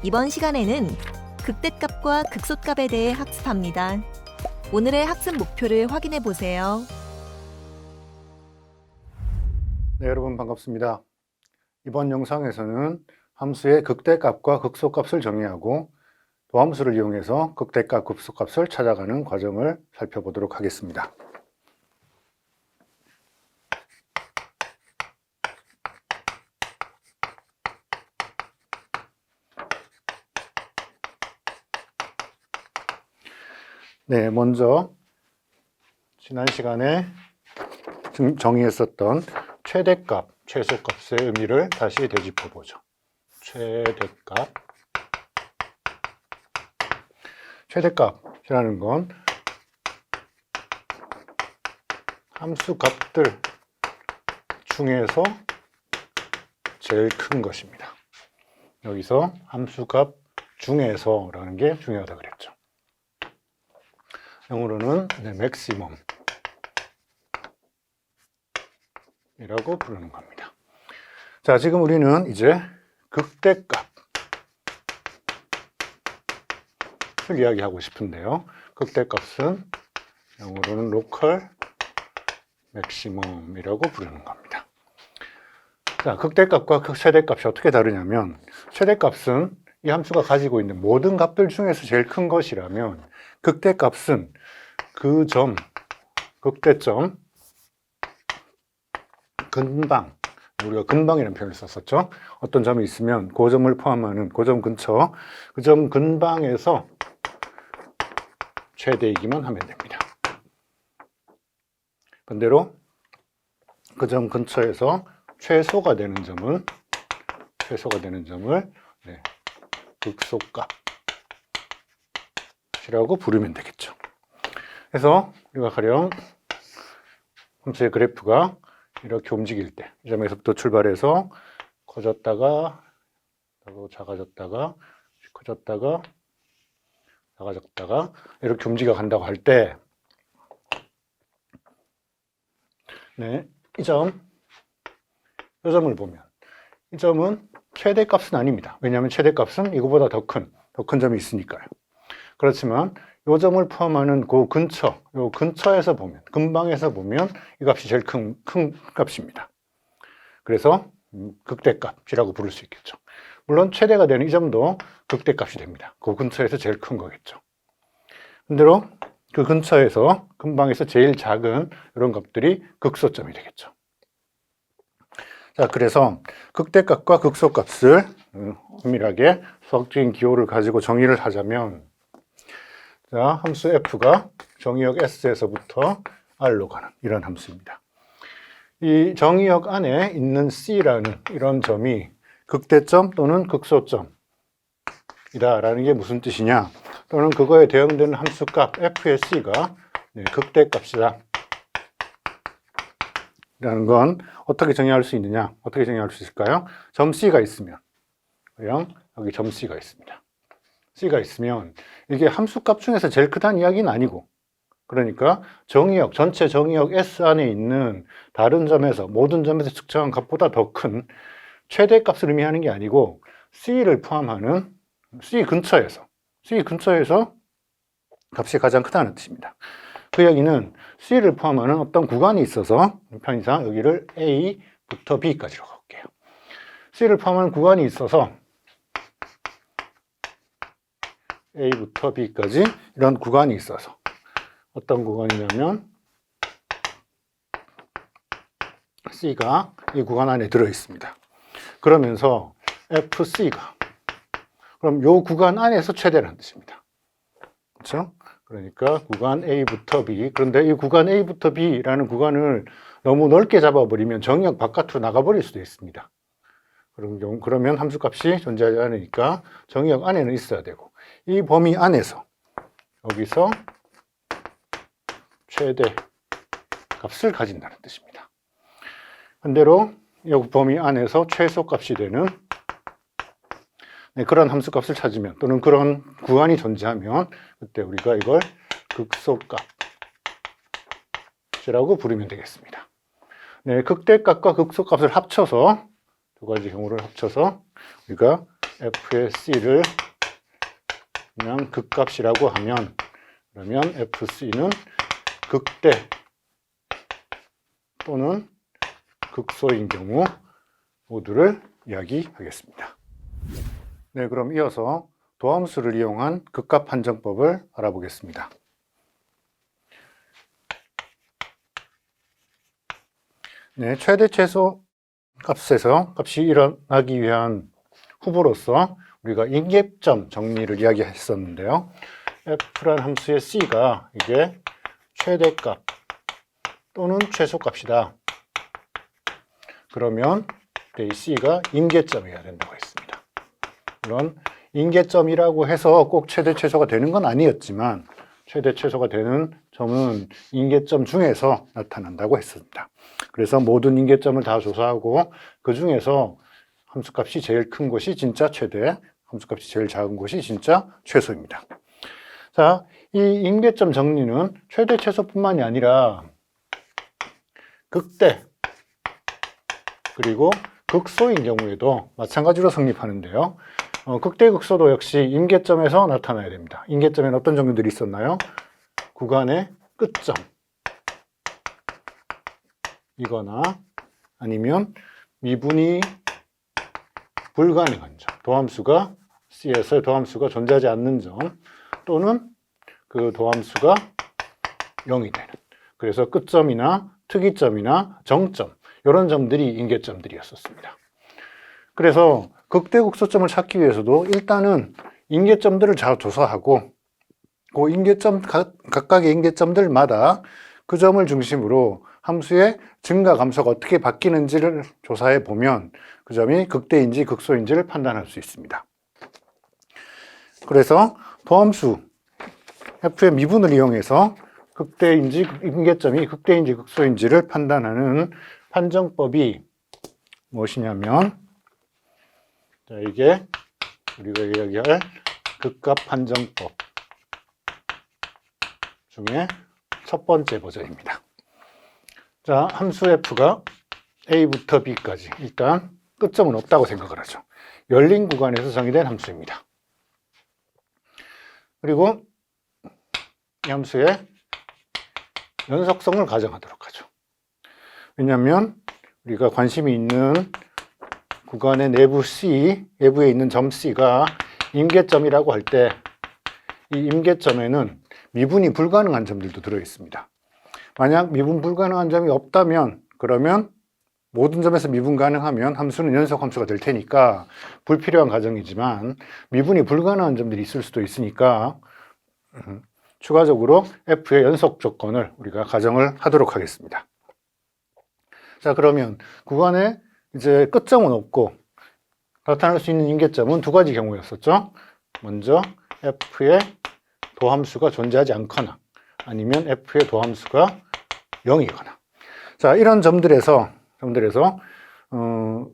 이번 시간에는 극대값과 극소값에 대해 학습합니다. 오늘의 학습 목표를 확인해 보세요. 네, 여러분 반갑습니다. 이번 영상에서는 함수의 극대값과 극소값을 정의하고 도함수를 이용해서 극대값, 극소값을 찾아가는 과정을 살펴보도록 하겠습니다. 네, 먼저 지난 시간에 정의했었던 최대값, 최소값의 의미를 다시 되짚어 보죠. 최대값이라는 건 함수 값들 중에서 제일 큰 것입니다. 여기서 함수 값 중에서라는 게 중요하다 그랬죠. 영어로는 맥시멈 이라고 부르는 겁니다. 자, 지금 우리는 이제 극대값을 이야기하고 싶은데요. 극대값은 영어로는 로컬 맥시멈이라고 부르는 겁니다. 자, 극대값과 최대값이 어떻게 다르냐면, 최대값은 이 함수가 가지고 있는 모든 값들 중에서 제일 큰 것이라면, 극대값은 그 점, 극대점 근방, 우리가 근방이라는 표현을 썼었죠. 어떤 점이 있으면 그 점을 포함하는 그 점 근처, 그 점 근방에서 최대이기만 하면 됩니다. 반대로 그 점 근처에서 최소가 되는 점을 극소값이라고 부르면 되겠죠. 그래서 우리가 가령 함수의 그래프가 이렇게 움직일 때, 이 점에서부터 출발해서 커졌다가 작아졌다가 커졌다가 작아졌다가 이렇게 움직여 간다고 할 때, 네, 이 점을 보면 이 점은 최대값은 아닙니다. 왜냐하면 최대값은 이거보다 더 큰 점이 있으니까요. 그렇지만 이 점을 포함하는 그 근처에서 보면, 근방에서 보면 이 값이 제일 큰 값입니다. 그래서 극대값이라고 부를 수 있겠죠. 물론 최대가 되는 이 점도 극대값이 됩니다. 그 근처에서 제일 큰 거겠죠. 반대로 그 근처에서, 근방에서 제일 작은 이런 값들이 극소점이 되겠죠. 자, 그래서 극대값과 극소값을 엄밀하게 수학적인 기호를 가지고 정의를 하자면, 자, 함수 f가 정의역 S에서부터 R로 가는 이런 함수입니다. 이 정의역 안에 있는 C라는 이런 점이 극대점 또는 극소점이다 라는 게 무슨 뜻이냐, 또는 그거에 대응되는 함수값 f의 C가 극대값이다 라는 건 어떻게 정의할 수 있느냐, 어떻게 정의할 수 있을까요? 점 C가 있으면, 여기 점 C가 있습니다. C가 있으면 이게 함수값 중에서 제일 크다는 이야기는 아니고, 그러니까 정의역, 전체 정의역 S 안에 있는 다른 점에서, 모든 점에서 측정한 값보다 더 큰 최대값을 의미하는 게 아니고, C를 포함하는 C 근처에서 값이 가장 크다는 뜻입니다. 그 이야기는 C를 포함하는 어떤 구간이 있어서 편의상 여기를 A부터 B까지로 가볼게요. C를 포함하는 구간이 있어서 A부터 B까지 이런 구간이 있어서, 어떤 구간이냐면 C가 이 구간 안에 들어 있습니다. 그러면서 FC가, 그럼 이 구간 안에서 최대라는 뜻입니다. 그렇죠? 그러니까 구간 A부터 B, 그런데 이 구간 A부터 B라는 구간을 너무 넓게 잡아버리면 정의역 바깥으로 나가버릴 수도 있습니다. 그러면 함수값이 존재하지 않으니까 정의역 안에는 있어야 되고, 이 범위 안에서 여기서 최대 값을 가진다는 뜻입니다. 반대로 이 범위 안에서 최소값이 되는 그런 함수값을 찾으면, 또는 그런 구간이 존재하면, 그때 우리가 이걸 극소값이라고 부르면 되겠습니다. 네, 극대값과 극소값을 합쳐서, 두 가지 경우를 합쳐서 우리가 f의 c를 그냥 극값이라고 하면, 그러면 fc는 극대 또는 극소인 경우 모두를 이야기하겠습니다. 네, 그럼 이어서 도함수를 이용한 극값 판정법을 알아보겠습니다. 네, 최대 최소 값에서 값이 일어나기 위한 후보로서 우리가 임계점 정리를 이야기했었는데요. f라는 함수의 c가 이게 최대값 또는 최소값이다. 그러면 이 c가 임계점이어야 된다고 했습니다. 물론 임계점이라고 해서 꼭 최대 최소가 되는 건 아니었지만 최대 최소가 되는 점은 임계점 중에서 나타난다고 했습니다. 그래서 모든 임계점을 다 조사하고 그 중에서 함수값이 제일 큰 것이 진짜 최대, 함수값이 제일 작은 것이 진짜 최소입니다. 자, 이 임계점 정리는 최대 최소뿐만이 아니라 극대 그리고 극소인 경우에도 마찬가지로 성립하는데요. 극대 극소도 역시 임계점에서 나타나야 됩니다. 임계점에는 어떤 종류들이 있었나요? 구간의 끝점 이거나 아니면 미분이 불가능한 점, 도함수가 C에서 도함수가 존재하지 않는 점 또는 그 도함수가 0이 되는, 그래서 끝점이나 특이점이나 정점 이런 점들이 임계점들이었습니다. 그래서 극대극소점을 찾기 위해서도 일단은 임계점들을 잘 조사하고 그 임계점 각각의 임계점들마다 그 점을 중심으로 함수의 증가 감소가 어떻게 바뀌는지를 조사해 보면 그 점이 극대인지 극소인지를 판단할 수 있습니다. 그래서 도함수 f의 미분을 이용해서 극대인지 임계점이 극대인지 극소인지를 판단하는 판정법이 무엇이냐면, 자, 이게 우리가 이야기할 극값 판정법 중에 첫 번째 버전입니다. 자, 함수 f가 a부터 b까지 일단 끝점은 없다고 생각을 하죠. 열린 구간에서 정의된 함수입니다. 그리고 이 함수의 연속성을 가정하도록 하죠. 왜냐하면 우리가 관심이 있는 구간의 내부 C, 내부에 있는 점 C가 임계점이라고 할 때 이 임계점에는 미분이 불가능한 점들도 들어있습니다. 만약 미분 불가능한 점이 없다면 그러면 모든 점에서 미분 가능하면 함수는 연속 함수가 될 테니까 불필요한 가정이지만 미분이 불가능한 점들이 있을 수도 있으니까 추가적으로 f의 연속 조건을 우리가 가정을 하도록 하겠습니다. 자, 그러면 구간에 이제 끝점은 없고 나타날 수 있는 임계점은 두 가지 경우였었죠. 먼저 f의 도함수가 존재하지 않거나 아니면 f의 도함수가 0이거나. 자, 이런 점들에서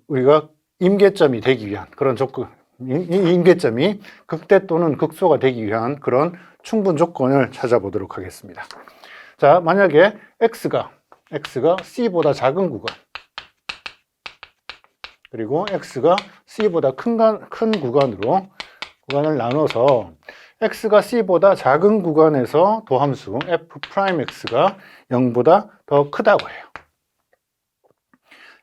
우리가 임계점이 되기 위한 그런 조건, 임계점이 극대 또는 극소가 되기 위한 그런 충분 조건을 찾아보도록 하겠습니다. 자, 만약에 x가 c보다 작은 구간 그리고 x가 c보다 큰 구간을 나눠서 x가 c보다 작은 구간에서 도함수 f'x가 0보다 더 크다고 해요.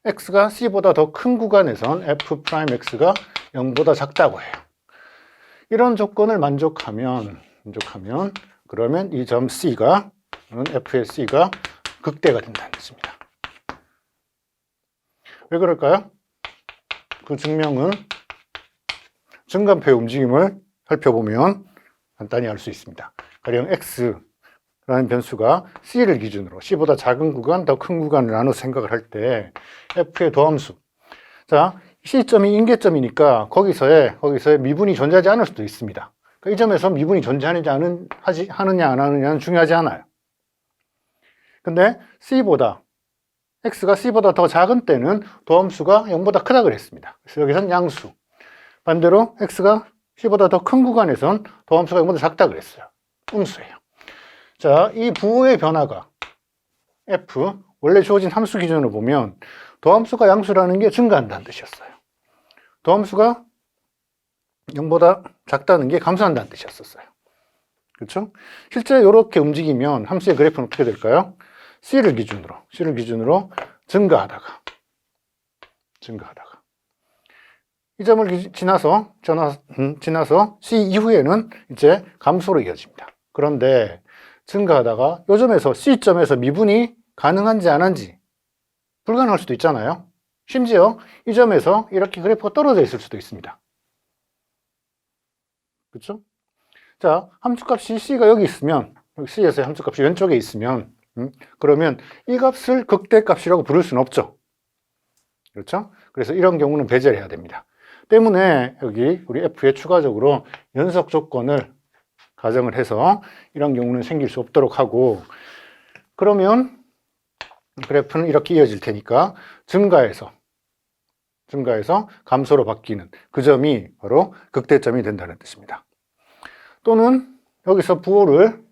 x가 c보다 더 큰 구간에선 f'x가 0보다 작다고 해요. 이런 조건을 만족하면 그러면 이 점 c가 f의 c가 극대가 된다는 뜻입니다. 왜 그럴까요? 그 증명은 증간표의 움직임을 살펴보면 간단히 알 수 있습니다. 가령 x라는 변수가 c를 기준으로 c보다 작은 구간, 더 큰 구간을 나눠 생각을 할 때 f의 도함수, 자, c점이 임계점이니까 거기서의 미분이 존재하지 않을 수도 있습니다. 그러니까 이 점에서 미분이 존재하느냐 안 하느냐는 중요하지 않아요. 근데 x가 c보다 더 작은 때는 도함수가 0보다 크다 그랬습니다. 그래서 여기서는 양수. 반대로 x가 c보다 더 큰 구간에선 도함수가 0보다 작다 그랬어요. 음수예요. 자, 이 부호의 변화가 f, 원래 주어진 함수 기준으로 보면 도함수가 양수라는 게 증가한다는 뜻이었어요. 도함수가 0보다 작다는 게 감소한다는 뜻이었었어요. 그렇죠? 실제 이렇게 움직이면 함수의 그래프는 어떻게 될까요? C를 기준으로 증가하다가 이 점을 지나서 C 이후에는 이제 감소로 이어집니다. 그런데 증가하다가 이 점에서 C점에서 미분이 가능한지 안 한지 불가능할 수도 있잖아요. 심지어 이 점에서 이렇게 그래프가 떨어져 있을 수도 있습니다. 그렇죠? 자, 함수값이 C가 여기 있으면, C에서의 함수값이 왼쪽에 있으면, 그러면 이 값을 극대값이라고 부를 수는 없죠. 그렇죠? 그래서 이런 경우는 배제를 해야 됩니다. 때문에 여기 우리 F에 추가적으로 연속 조건을 가정을 해서 이런 경우는 생길 수 없도록 하고, 그러면 그래프는 이렇게 이어질 테니까 증가해서 감소로 바뀌는 그 점이 바로 극대점이 된다는 뜻입니다. 또는 여기서 부호를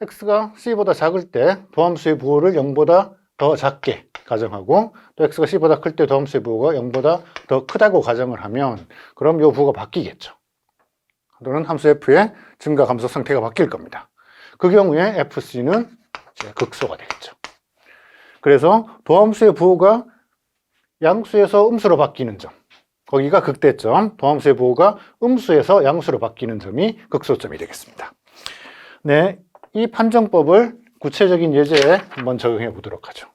x가 c보다 작을 때 도함수의 부호를 0보다 더 작게 가정하고 또 x가 c보다 클 때 도함수의 부호가 0보다 더 크다고 가정을 하면 그럼 이 부호가 바뀌겠죠. 또는 함수 f의 증가 감소 상태가 바뀔 겁니다. 그 경우에 fc는 이제 극소가 되겠죠. 그래서 도함수의 부호가 양수에서 음수로 바뀌는 점, 거기가 극대점, 도함수의 부호가 음수에서 양수로 바뀌는 점이 극소점이 되겠습니다. 네, 이 판정법을 구체적인 예제에 한번 적용해 보도록 하죠.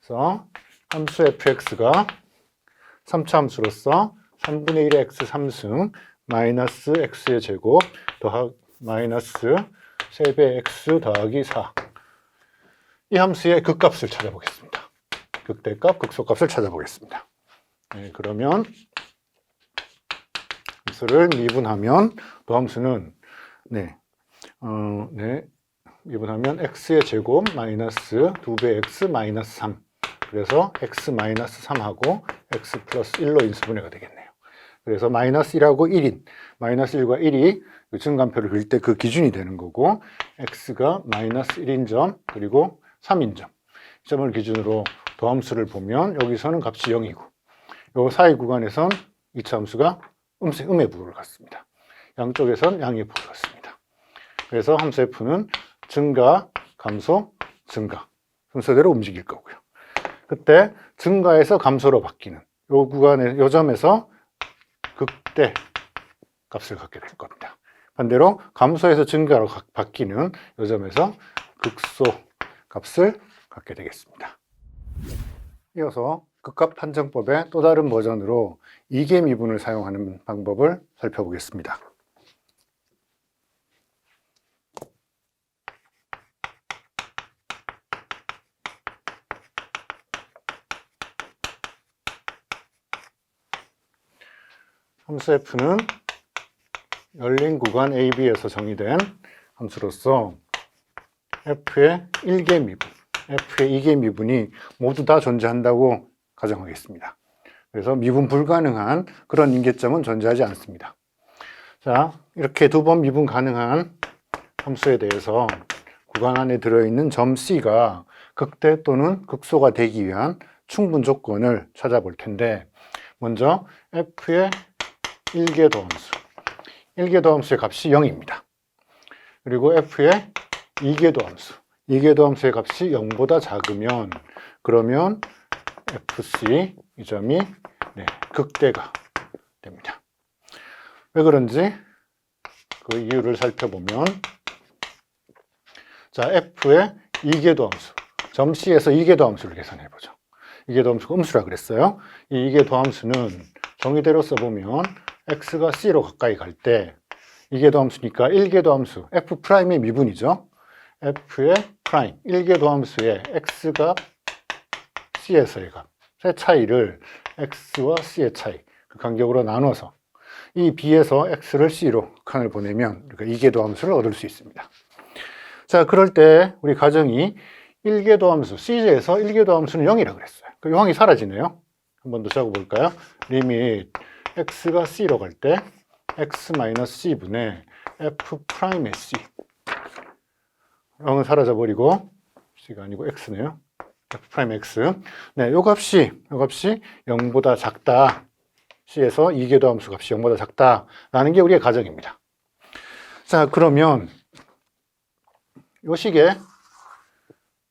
그래서 함수 fx가 3차 함수로서 3분의 1의 x 3승 마이너스 x의 제곱 마이너스 3배 x 더하기 4 이 함수의 극값을 찾아보겠습니다. 극대값, 극소값을 찾아보겠습니다. 네, 그러면 함수를 미분하면 도함수는 미분하면 x의 제곱 마이너스 2배 x 마이너스 3 그래서 x 마이너스 3하고 x 플러스 1로 인수분해가 되겠네요. 그래서 마이너스 1하고 1인 마이너스 1과 1이 증간표를 그릴 때 그 기준이 되는 거고 x가 마이너스 1인 점 그리고 3인 점 이 점을 기준으로 도함수를 보면 여기서는 값이 0이고 요 사이 구간에선 2차 함수가 음의 부호를 갖습니다. 양쪽에선 양의 부호를 갖습니다. 그래서 함수 f는 증가, 감소, 증가 순서대로 움직일 거고요. 그때 증가에서 감소로 바뀌는 요 구간에 요 점에서 극대 값을 갖게 될 겁니다. 반대로 감소에서 증가로 바뀌는 요 점에서 극소 값을 갖게 되겠습니다. 이어서 극값 판정법의 또 다른 버전으로 이계 미분을 사용하는 방법을 살펴보겠습니다. 함수 f는 열린 구간 AB에서 정의된 함수로서 f의 1개 미분, f의 2개 미분이 모두 다 존재한다고 가정하겠습니다. 그래서 미분 불가능한 그런 인계점은 존재하지 않습니다. 자, 이렇게 두 번 미분 가능한 함수에 대해서 구간 안에 들어있는 점 C가 극대 또는 극소가 되기 위한 충분 조건을 찾아볼 텐데 먼저 f의 1개 도함수, 1개 도함수의 값이 0입니다. 그리고 f의 2개 도함수, 2개 도함수의 값이 0보다 작으면 그러면 fc 이 점이 극대가 됩니다. 왜 그런지 그 이유를 살펴보면 자, f의 2개 도함수, 점 C에서 2개 도함수를 계산해 보죠. 2개 도함수가 음수라 그랬어요. 이 2개 도함수는 정의대로 써보면 x가 c로 가까이 갈 때 2개 도함수니까 1개 도함수 f'의 미분이죠. f의 프라임 1개 도함수의 x가 c에서의 값의 차이를 x와 c의 차이 그 간격으로 나눠서 이 b에서 x를 c로 칸을 보내면 그러니까 2개 도함수를 얻을 수 있습니다. 자, 그럴 때 우리 가정이 1개 도함수 c에서 1개 도함수는 0이라고 그랬어요. 그 0이 사라지네요. 한 번 더 적어볼까요? 리밋 x가 c로 갈 때 x-c분의 f'의 c 0은 사라져버리고 c가 아니고 x네요. f'x. 네, 요 값이 0보다 작다. C에서 2궤도 함수 값이 0보다 작다라는 게 우리의 가정입니다. 자, 그러면 요 식의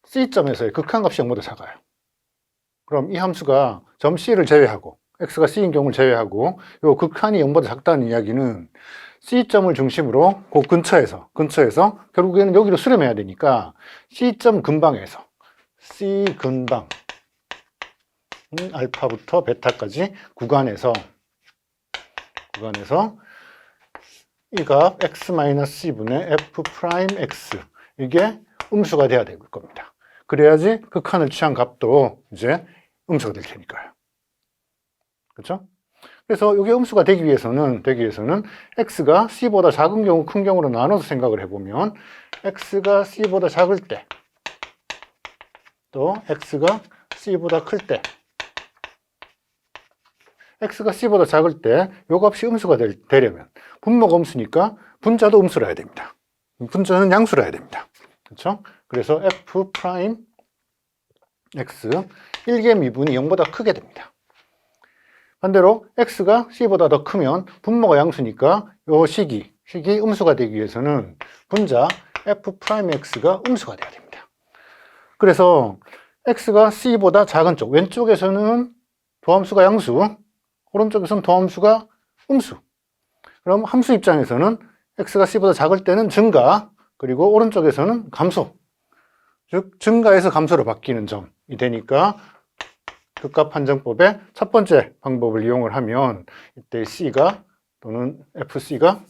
C점에서의 극한값이 0보다 작아요. 그럼 이 함수가 점 C를 제외하고 x가 C인 경우를 제외하고 요 극한이 0보다 작다는 이야기는 C점을 중심으로 그 근처에서 결국에는 여기로 수렴해야 되니까 C점 근방에서 C 근방 알파부터 베타까지 구간에서 이 값 x-c분의 f'(x) 이게 음수가 돼야 될 겁니다. 그래야지 극한을 취한 값도 이제 음수가 될 테니까요. 그렇죠? 그래서 이게 음수가 되기 위해서는 x가 c보다 작은 경우, 큰 경우로 나눠서 생각을 해보면 x가 c보다 작을 때 또 x가 c보다 클 때 x가 c보다 작을 때 이 값이 음수가 되려면 분모가 음수니까 분자도 음수라 해야 됩니다. 분자는 양수라 해야 됩니다. 그렇죠? 그래서 f'(x) 1개 미분이 0보다 크게 됩니다. 반대로 x가 c보다 더 크면 분모가 양수니까 이 식이 음수가 되기 위해서는 분자 f'x가 음수가 돼야 됩니다. 그래서 x가 c보다 작은 쪽, 왼쪽에서는 도함수가 양수, 오른쪽에서는 도함수가 음수. 그럼 함수 입장에서는 x가 c보다 작을 때는 증가, 그리고 오른쪽에서는 감소. 즉 증가에서 감소로 바뀌는 점이 되니까 극값 판정법의 첫 번째 방법을 이용을 하면 이때 c가 또는 fc가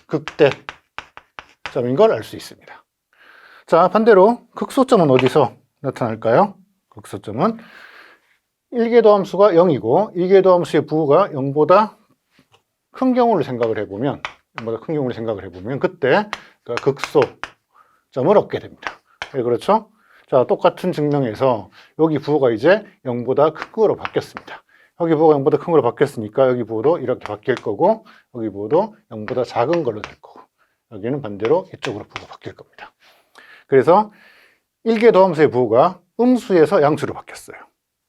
극대점인 걸 알 수 있습니다. 자, 반대로 극소점은 어디서 나타날까요? 극소점은 1궤도 함수가 0이고 2궤도 함수의 부호가 0보다 큰 경우를 생각을 해보면 그때 극소점을 얻게 됩니다. 네, 그렇죠? 자, 똑같은 증명에서 여기 부호가 이제 0보다 큰 거로 바뀌었습니다. 여기 부호가 0보다 큰 거로 바뀌었으니까 여기 부호도 이렇게 바뀔 거고 여기 부호도 0보다 작은 걸로 될 거고 여기는 반대로 이쪽으로 부호가 바뀔 겁니다. 그래서 1궤도 함수의 부호가 음수에서 양수로 바뀌었어요.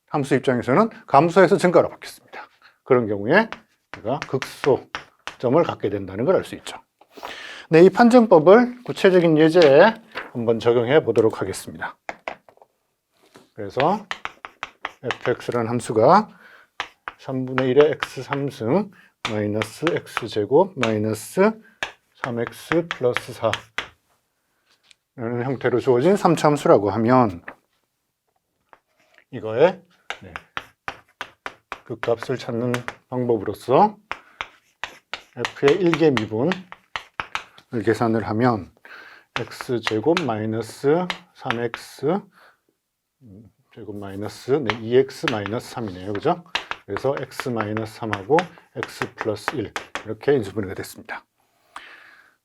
함수 입장에서는 감소에서 증가로 바뀌었습니다. 그런 경우에 우리가 극소점을 갖게 된다는 걸 알 수 있죠. 네, 이 판정법을 구체적인 예제에 한번 적용해 보도록 하겠습니다. 그래서 fx라는 함수가 3분의 1의 x3승 마이너스 x제곱 마이너스 3x 플러스 4 라는 형태로 주어진 3차 함수라고 하면 이거의 극값을 찾는 방법으로서 f의 1개 미분을 계산을 하면 x제곱 마이너스 3x 제곱 마이너스 2x 마이너스 3이네요. 그죠? 그래서 x 마이너스 3하고 x 플러스 1 이렇게 인수분해가 됐습니다.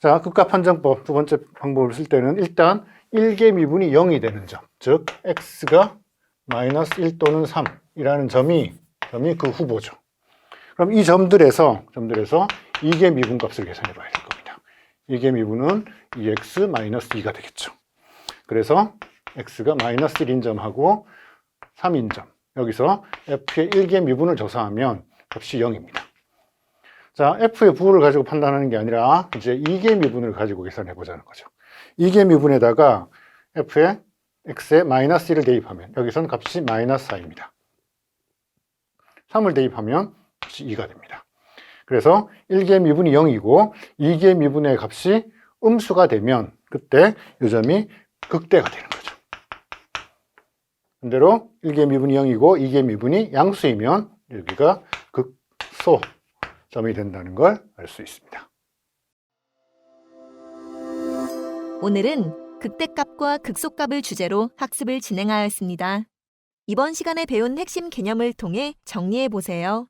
자, 극값 판정법 두 번째 방법을 쓸 때는 일단 1개 미분이 0이 되는 점, 즉 x가 마이너스 1 또는 3이라는 점이 그 후보죠. 그럼 이 점들에서 2개 미분 값을 계산해 봐야 될 겁니다. 2개 미분은 2x 마이너스 2가 되겠죠. 그래서 x가 마이너스 1인 점하고 3인 점, 여기서 f의 1개 미분을 조사하면 값이 0입니다. 자, f의 부호를 가지고 판단하는 게 아니라 이제 2개 미분을 가지고 계산해 보자는 거죠. 2개 미분에다가 f의 x에 마이너스 1을 대입하면 여기서는 값이 마이너스 4입니다. 3을 대입하면 값이 2가 됩니다. 그래서 1개 미분이 0이고 2개 미분의 값이 음수가 되면 그때 이 점이 극대가 되는 거죠. 반대로 1개 미분이 0이고 2개 미분이 양수이면 여기가 극소점이 된다는 걸 알 수 있습니다. 오늘은 극대값과 극소값을 주제로 학습을 진행하였습니다. 이번 시간에 배운 핵심 개념을 통해 정리해 보세요.